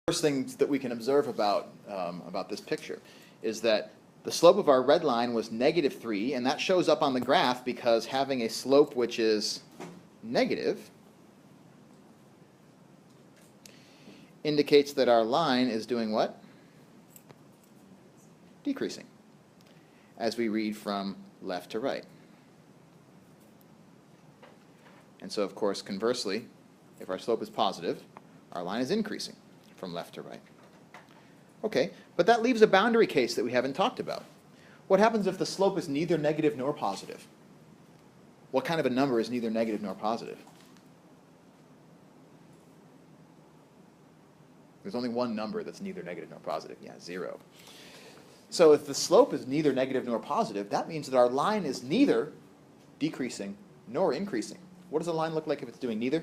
First things that we can observe about this picture is that the slope of our red line was -3, and that shows up on the graph because having a slope which is negative indicates that our line is doing what? Decreasing, as we read from left to right. And so, of course, conversely, if our slope is positive, our line is increasing from left to right. Okay, but that leaves a boundary case that we haven't talked about. What happens if the slope is neither negative nor positive? What kind of a number is neither negative nor positive? There's only one number that's neither negative nor positive. Yeah, 0. So if the slope is neither negative nor positive, that means that our line is neither decreasing nor increasing. What does a line look like if it's doing neither?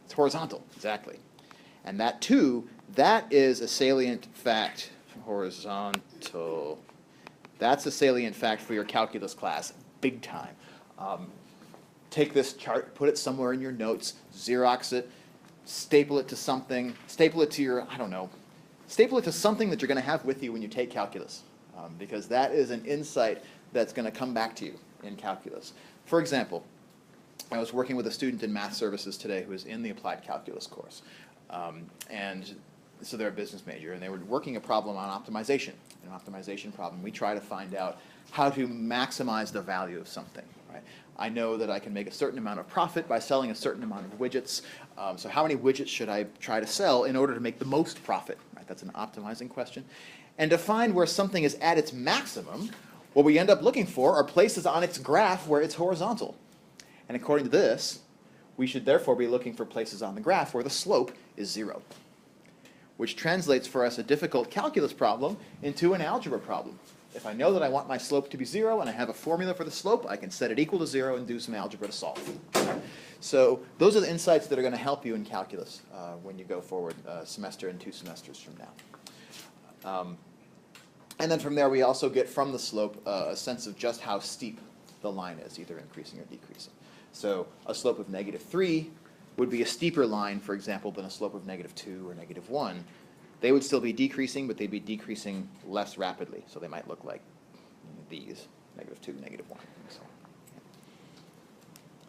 It's horizontal, exactly. And that, too, that is a salient fact. Horizontal. That's a salient fact for your calculus class, big time. Take this chart, put it somewhere in your notes, Xerox it, staple it to something, staple it to your, I don't know, staple it to something that you're going to have with you when you take calculus, because that is an insight that's going to come back to you in calculus. For example, I was working with a student in math services today who is in the applied calculus course. And so they're a business major, and they were working a problem on optimization. An optimization problem, we try to find out how to maximize the value of something. Right? I know that I can make a certain amount of profit by selling a certain amount of widgets. So how many widgets should I try to sell in order to make the most profit? Right? That's an optimizing question. And to find where something is at its maximum, what we end up looking for are places on its graph where it's horizontal. And according to this, we should therefore be looking for places on the graph where the slope is 0, which translates for us a difficult calculus problem into an algebra problem. If I know that I want my slope to be 0 and I have a formula for the slope, I can set it equal to 0 and do some algebra to solve. So those are the insights that are going to help you in calculus when you go forward a semester and 2 semesters from now. And then from there, we also get from the slope a sense of just how steep the line is, either increasing or decreasing. So a slope of -3 would be a steeper line, for example, than a slope of -2 or -1. They would still be decreasing, but they'd be decreasing less rapidly. So they might look like these, -2, -1, and so on.